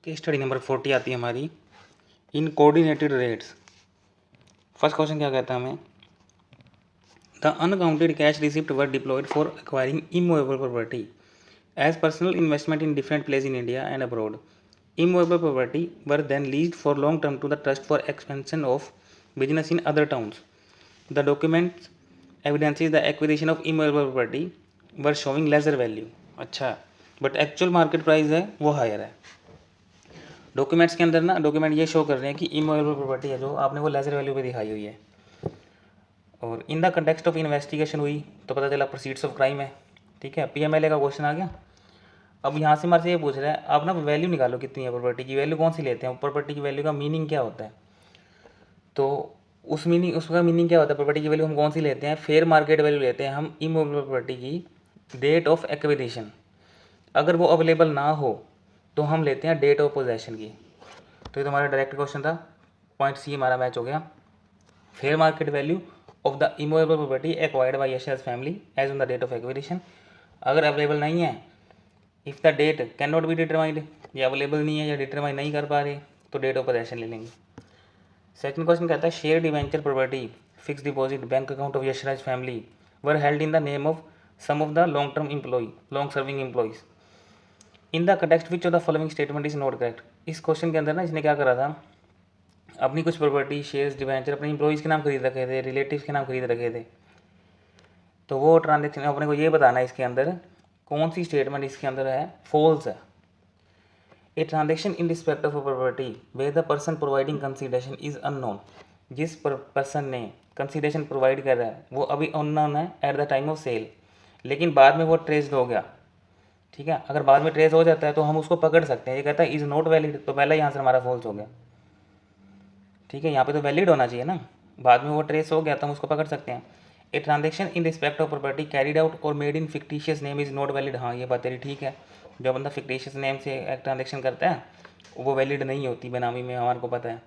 Case study number 40 आती है हमारी, in coordinated rates. First question क्या कहता है हमें, the unaccounted cash receipt were deployed for acquiring immovable property as personal investment in different place in India and abroad. Immovable property were then leased for long term to the trust for expansion of business in other towns. The documents evidences the acquisition of immovable property were showing lesser value. अच्छा, but actual market price है वो higher है. Documents के अंदर ना document ये show कर रहे हैं कि इमूवेबल प्रॉपर्टी है जो आपने वो लेजर वैल्यू पे दिखाई हुई है. और इन द कंटेक्स्ट ऑफ इन्वेस्टिगेशन हुई तो पता चला प्रोसीड्स ऑफ क्राइम है. ठीक है, पीएमएलए का क्वेश्चन आ गया. अब यहाँ से हमारे से ये पूछ रहा है आप ना वैल्यू निकालो कितनी है प्रॉपर्टी की, वैल्यू कौन सी लेते हैं, प्रॉपर्टी की वैल्यू का मीनिंग क्या होता है. तो उसका मीनिंग क्या होता है, प्रॉपर्टी की वैल्यू हम कौन सी लेते हैं, फेयर मार्केट वैल्यू लेते हैं हम इमूवेबल प्रॉपर्टी की डेट ऑफ एक्विजिशन. अगर वो अवेलेबल ना हो तो हम लेते हैं डेट ऑफ पोजेशन की. तो ये तो हमारा डायरेक्ट क्वेश्चन था, पॉइंट सी हमारा मैच हो गया. Fair market value of the immovable property acquired by Yashraj family as on the date of acquisition. अगर अवेलेबल नहीं है, if the date can not be determined, या अवेलेबल नहीं है या डिटरमाइन नहीं कर पा रहे, तो डेट ऑफ पोजेशन ले लेंगे. सेकंड क्वेश्चन कहता है share debenture property fix deposit bank account of Yashraj family were held in the name of some of the long term employ long serving employees in the context which of the following statement is not correct. इस question के अंदर ना इसने क्या करा था, अपनी कुछ प्रॉपर्टी शेयर्स डिवेंचर अपने एम्प्लॉयज़ के नाम खरीद रखे थे, रिलेटिव्स के नाम खरीद रखे थे. तो वो ट्रांजेक्शन अपने को ये बताना है इसके अंदर कौन सी स्टेटमेंट इसके अंदर है फॉल्स है. A transaction in respect of a property where the person providing consideration is unknown. जिस पर्सन ने कंसीडरेशन प्रोवाइड कर रहा है वो अभी अननोन है at the time of sale, लेकिन बाद में वो ट्रेस्ड हो गया. ठीक है, अगर बाद में ट्रेस हो जाता है तो हम उसको पकड़ सकते हैं. ये कहता है इज़ नॉट वैलिड, तो पहला यहाँ से हमारा फॉल्स हो गया. ठीक है, यहाँ पे तो वैलिड होना चाहिए ना, बाद में वो ट्रेस हो गया तो हम उसको पकड़ सकते हैं. A transaction in respect of property carried out और made in fictitious name is not valid. हाँ, ये बात तेरी ठीक है, जो बंदा फिक्टिशियस नेम से एक ट्रांजेक्शन करता है वो वैलिड नहीं होती बेनामी में, हमारे को पता है.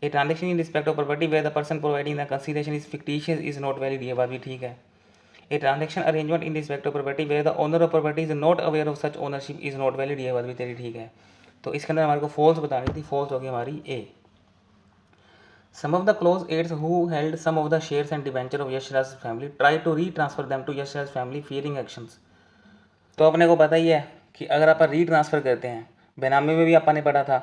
A transaction in respect of property where the person providing the consideration is fictitious is not valid, ये बात भी ठीक है. A transaction arrangement in respect of property where the owner of property is not aware of such ownership is not valid, ये बात भी तेरी ठीक है. तो इसके अंदर हमारे को फॉल्स बतानी थी, फॉल्स होगी हमारी ए. Some of the close aides who held some of the shares and debenture of Yashraj family tried to retransfer them to Yashraj family fearing actions. तो अपने को पता ही है कि अगर आप रीट्रांसफ़र करते हैं, बेनामी में भी अपन ने पढ़ा था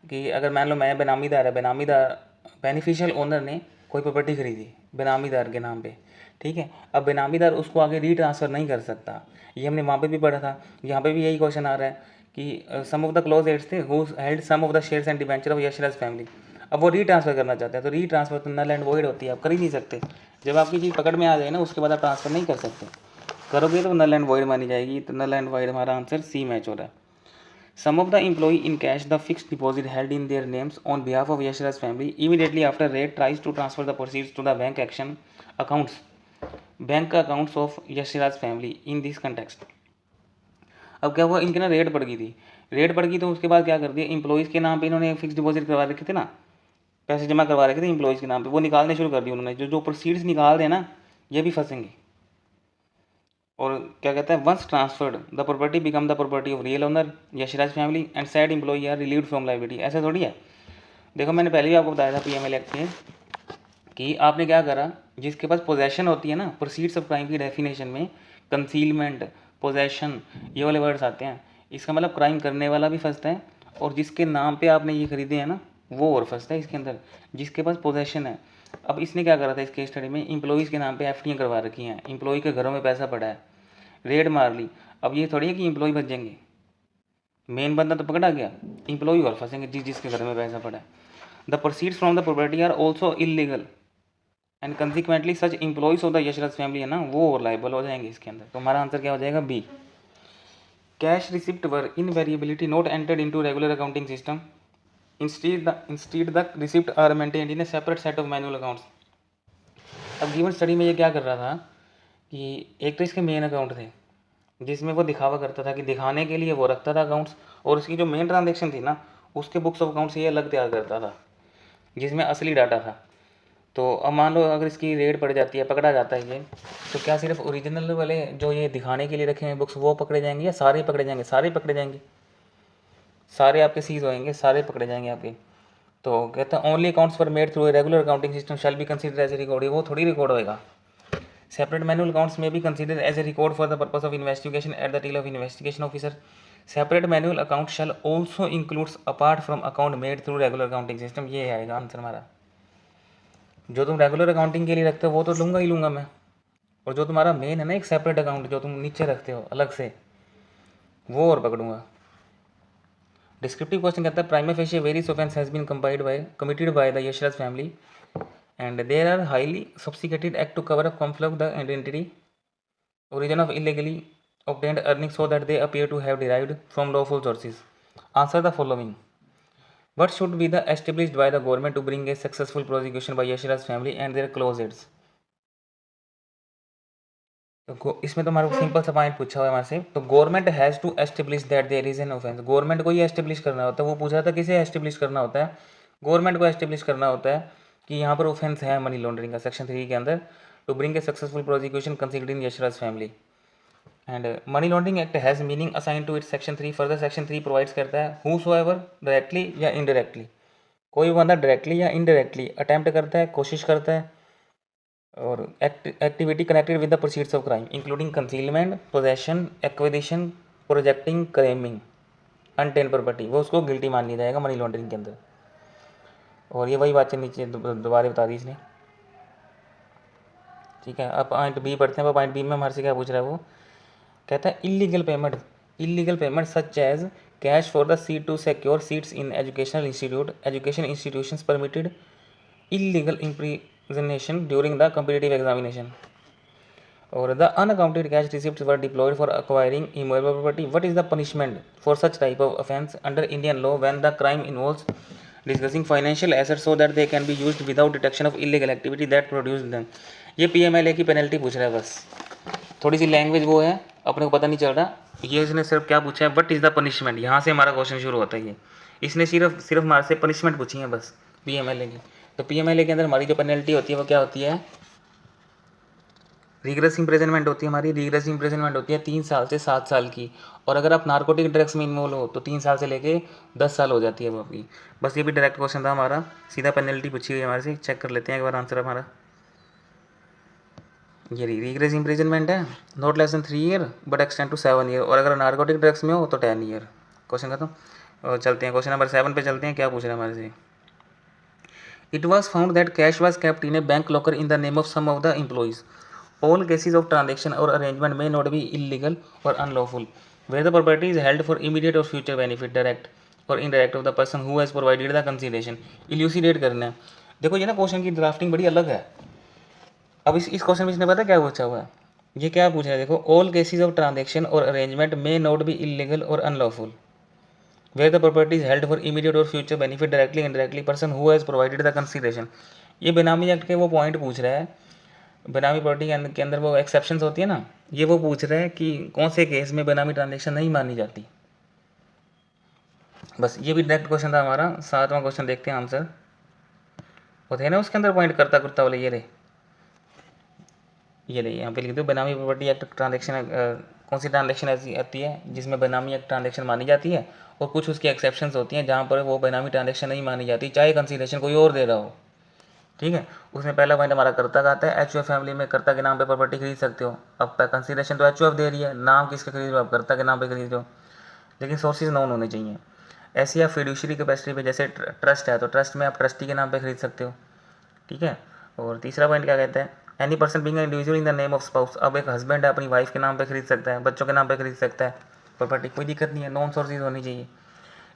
कि अगर मान लो मैं बेनामीदार है, बेनामीदार बेनिफिशियल ओनर ने कोई प्रॉपर्टी खरीदी बेनामीदार के नाम पे. ठीक है, अब बेनामीदार उसको आगे रीट्रांसफ़र नहीं कर सकता, ये हमने वहाँ पे भी पढ़ा था. यहाँ पे भी यही क्वेश्चन आ रहा है कि some of the close aides थे who held some of the shares and debenture of Yashraj family. अब वो रीट्रांसफ़र करना चाहते हैं तो रीट्रांसफ़र तो नल एंड वॉइड होती है, आप कर ही नहीं सकते. जब आपकी चीज़ पकड़ में आ जाए ना उसके बाद आप ट्रांसफ़र नहीं कर सकते, करोगे तो नल एंड वॉइड मानी जाएगी. तो नल एंड वॉइड हमारा आंसर सी मैच हो रहा है. Sum of the employee in cash the fixed deposit held in their names on behalf of Yashraj family immediately after rate tries to transfer the proceeds to the bank action accounts bank accounts of Yashraj family in this context. अब क्या हुआ, इनके ना rate बढ़ गई थी, rate बढ़ गई तो उसके बाद क्या कर दिया, एम्प्लॉयज़ के नाम पे इन्होंने फिक्स डिपॉजिट करवा रखे थे ना, पैसे जमा करवा रखे थे एम्प्लॉयज़ के नाम पे, वो निकालने शुरू कर दिए उन्होंने. जो जो प्रोसीड्स निकाल रहे ना ये भी फंसेंगे. और क्या कहता है, once transferred the property become the property of real owner Yashraj family and said employee are relieved from liability. ऐसा थोड़ी है. देखो मैंने पहले भी आपको बताया था पीएमएल एक्ट में कि आपने क्या करा, जिसके पास पोजेशन होती है ना, प्रोसीड्स ऑफ क्राइम की डेफिनेशन में कंसीलमेंट पोजेशन ये वाले वर्ड्स आते हैं. इसका मतलब क्राइम करने वाला भी फंसता है और जिसके नाम पे आपने ये खरीदे हैं ना वो और फंसता है इसके अंदर, जिसके पास पोजेशन है. अब इसने क्या करा था इस केस स्टडी में, एम्प्लॉयज़ के नाम पे एफडीआं करवा रखी हैं, एम्प्लॉय के घरों में पैसा पड़ा है, रेड मार ली. अब ये थोड़ी है कि एम्प्लॉय बच जाएंगे, मेन बंदा तो पकड़ा गया, एम्प्लॉय और फंसेंगे जिसके घर में पैसा पड़ा है. The proceeds from the property are also illegal and consequently such employees of the Yashraj family है ना वो और लाइबल हो जाएंगे इसके अंदर. तो हमारा आंसर क्या हो जाएगा B. Cash receipt were in variability not entered into regular accounting system instead the receipt are maintained in a separate set of manual accounts. अब गिवन स्टडी में ये क्या कर रहा था कि एक तो इसके मेन अकाउंट थे जिसमें वो दिखावा करता था कि दिखाने के लिए वो रखता था अकाउंट्स, और उसकी जो मेन ट्रांजेक्शन थी ना उसके बुक्स ऑफ अकाउंट्स ये अलग तैयार करता था जिसमें असली डाटा था. तो अब मान लो अगर इसकी रेड पड़ जाती है, पकड़ा जाता है ये, तो क्या सिर्फ ओरिजिनल वाले जो ये दिखाने के लिए रखे हैं बुक्स वो पकड़े जाएंगे या सारे पकड़े जाएंगे? सारे पकड़े जाएंगे. सारे आपके सीज होएंगे, सारे पकड़े जाएंगे आपके। तो कहते हैं ओनली अकाउंट्स पर made through a regular accounting system shall be consider as a record, वो थोड़ी रिकॉर्ड होएगा। सेपरेट मैनुअल अकाउंट्स में be consider as a record for the purpose of investigation at the till of investigation officer. Separate manual account shall also includes apart from account made through regular accounting system, ये आएगा answer हमारा। जो तुम regular accounting के लिए रखते हो वो तो लूँगा ही लूँगा मैं, और जो तुम्हारा मेन है ना एक सेपरेट अकाउंट जो तुम नीचे रखते हो अलग से, वो और पकड़ूंगा। डिस्क्रिप्टिव क्वेश्चन कहता है prima facie various offence has been committed by the Yashraj family and there are highly sophisticated act to cover up conflict the identity origin of illegally obtained earnings so that they appear to have derived from lawful sources. Answer the following. What should be the established by the government to bring a successful prosecution by Yashir's family and their close aides? तो इसमें तो हमारे simple सा point पूछा हुआ है हमारे से, तो government has to establish that there is an offence. Government को ये एस्टेब्लिश करना होता है, वो पूछा था किसे एस्टेब्लिश करना होता है, गवर्नमेंट को एस्टेब्लिश करना होता है कि यहाँ पर ऑफेंस है मनी लॉन्ड्रिंग का सेक्शन 3 के अंदर, to bring a successful prosecution considering Yashraj family. And money laundering act has meaning assign to its section 3। Further section 3 provides करता है हूसोएवर डायरेक्टली या इनडायरेक्टली, कोई बंदा डायरेक्टली या इनडायरेक्टली अटैम्प्ट करता है, कोशिश करता है, और activity connected with the proceeds of crime including concealment, possession, acquisition, projecting, claiming untainted property, वो उसको गिल्टी मान लिया जाएगा मनी लॉन्ड्रिंग के अंदर। और ये वही बातें नीचे दोबारा बता दी इसने, ठीक है। अब पॉइंट बी पढ़ते हैं। पॉइंट बी में हमारे से क्या पूछ रहा है, वो कहता है illegal payment such as cash for the seat to secure seats in education institutions permitted illegal imprisonation during the competitive examination, or the unaccounted cash receipts were deployed for acquiring immovable property. What is the punishment for such type of offense under Indian law when the crime involves discussing financial assets so that they can be used without detection of illegal activity that produced them? ये PMLA की penalty पूछ रहा है, बस थोड़ी सी language वो है अपने को पता नहीं चल रहा। ये इसने सिर्फ क्या पूछा है, व्हाट इज़ द पनिशमेंट, यहाँ से हमारा क्वेश्चन शुरू होता है। ये इसने सिर्फ हमारे से पनिशमेंट पूछी है बस PMLA की। तो PMLA के अंदर हमारी जो पेनल्टी होती है वो क्या होती है, रीग्रेस इम्प्रिजनमेंट होती है हमारी। रीग्रेस इम्प्रिजनमेंट होती है 3 साल से 7 साल की, और अगर आप नारकोटिक ड्रग्स में इन्वॉल्व हो तो 3 साल से लेके 10 साल हो जाती है वो आपकी। बस ये भी डायरेक्ट क्वेश्चन था हमारा, सीधा पेनल्टी पूछी हुई हमारे से। चेक कर लेते हैं एक बार आंसर हमारा। ये रीग्रेस इम्प्रिजनमेंट है, not less than 3 year but extend to 7 year, और अगर नारकोटिक ड्रग्स में हो तो 10 ईयर। क्वेश्चन खत्म। और चलते हैं क्वेश्चन नंबर 7 पे चलते हैं, क्या पूछ रहे हैं हमारे से। It was found that cash was kept in a bank locker in the name of some of the employees. All cases of transaction or arrangement may not be illegal or unlawful, where the property is held for immediate or future benefit, direct or indirect, of the person who has provided the consideration. Elucidate करना है। देखो ये ना question की drafting बड़ी अलग है। अब इस क्वेश्चन में इसने पता क्या पूछा हुआ है, ये क्या पूछा है, देखो ऑल केसेज ऑफ ट्रांजेक्शन और arrangement may not be illegal और unlawful where the property is held for immediate or future benefit directly indirectly person who has provided the consideration। ये बेनामी एक्ट के वो पॉइंट पूछ रहा है, बेनामी प्रॉपर्टी के अंदर वो एक्सेप्शंस होती है ना, ये वो पूछ रहा है कि कौन से केस में बेनामी ट्रांजेक्शन नहीं मानी जाती। बस ये भी डायरेक्ट क्वेश्चन था हमारा। 7वां क्वेश्चन देखते हैं आंसर, वो थे ना उसके अंदर पॉइंट करता करता वाले, ये ले यहाँ पे लिख दो, बेनामी प्रॉपर्टी एक्ट ट्रांजेक्शन, कौन सी ट्रांजेक्शन ऐसी आती है जिसमें बेनामी एक्ट ट्रांजेक्शन मानी जाती है, और कुछ उसकी एक्सेप्शंस होती हैं जहाँ पर वो बेनामी ट्रांजेक्शन नहीं मानी जाती, चाहे कंसीडरेशन कोई और दे रहा हो, ठीक है। उसमें पहला पॉइंट हमारा कर्ता का आता है। HUF फैमिली में कर्ता के नाम पे प्रॉपर्टी खरीद सकते हो। अब कंसीडरेशन तो HUF दे रही है, नाम किसका खरीद रहे हो, आप कर्ता के नाम पे खरीद रहे हो, लेकिन सोर्सेज नोन होने चाहिए। ऐसी आप फिड्यूशरी कैपेसिटी पे, जैसे ट्रस्ट है तो ट्रस्ट में आप ट्रस्टी के नाम पे खरीद सकते हो, ठीक है। और तीसरा पॉइंट क्या कहता है, any person being individual in the name of spouse. अब एक हस्बैंड है अपनी वाइफ के नाम पे खरीद सकता है, बच्चों के नाम पे खरीद सकता है प्रॉपर्टी, कोई दिक्कत नहीं है, नॉन सोर्सेज होनी चाहिए।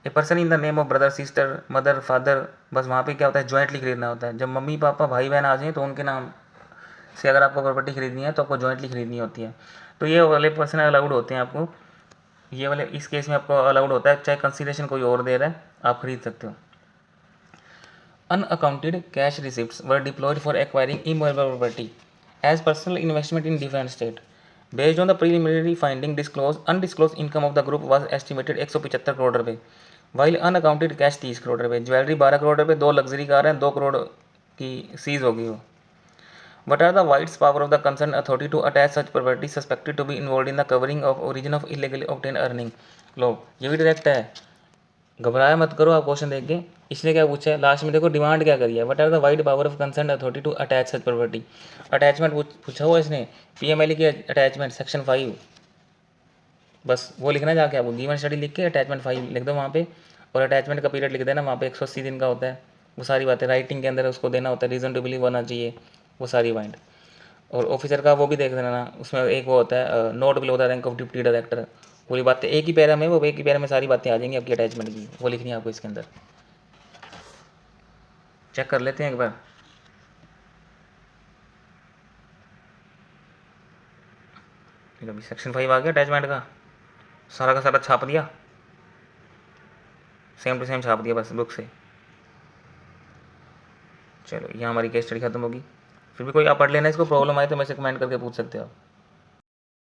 A person in the name of brother, sister, mother, father, बस वहाँ पे क्या होता है, जॉइंटली खरीदना होता है। जब मम्मी पापा भाई बहन आ जाएँ तो उनके नाम से अगर आपको प्रॉपर्टी खरीदनी है तो आपको जॉइंटली खरीदनी होती है। तो ये वाले पर्सन अलाउड होते हैं आपको, ये वाले इस केस में आपको अलाउड होता है, चाहे कंसीडरेशन कोई और दे रहा है आप खरीद सकते हो। Unaccounted cash receipts were deployed for acquiring immovable property as personal investment in different state. Based on the preliminary finding, undisclosed income of the group was estimated 175 crore रुपए, while unaccounted cash 30 करोड़ रुपए, ज्वेलरी 12 करोड़ रुपए, 2 luxury car हैं, 2 करोड़ की seize होगी वो। What are the rights power of the concerned authority to attach such property suspected to be involved in the covering of origin of illegally obtained earning? लो ये भी direct है, घबराया मत करो आप क्वेश्चन देख के। इसने क्या पूछा है लास्ट में, देखो डिमांड क्या करी है, what are the wide power of concern authority to attach such property. Attachment पूछा हुआ इसने, पीएमएलई की अटैचमेंट सेक्शन 5, बस वो लिखना जाके आपको, गिवन स्टडी लिख के अटैचमेंट 5 लिख दो वहाँ पे, और अटैचमेंट का पीरियड लिख देना वहाँ पे 180 दिन का होता है। वो सारी बातें राइटिंग के अंदर उसको देना होता है, रीजन टू बिलीव होना चाहिए, वो सारी पॉइंट। और ऑफिसर का वो भी देख देना, उसमें एक वो होता है note below the rank of deputy director, पूरी बातें एक ही पैरा में, वो एक ही पैरा में सारी बातें आ जाएंगी आपकी अटैचमेंट की, वो लिखनी है आपको इसके अंदर। चेक कर लेते हैं एक बार। अभी सेक्शन 5 आ गया अटैचमेंट का, सारा का सारा छाप दिया, सेम टू सेम छाप दिया बस बुक से। चलो यहाँ हमारी केस स्टडी खत्म होगी। फिर भी कोई आप पढ़ लेना, इसको प्रॉब्लम आए तो मेरे से कमेंट करके पूछ सकते हो आप।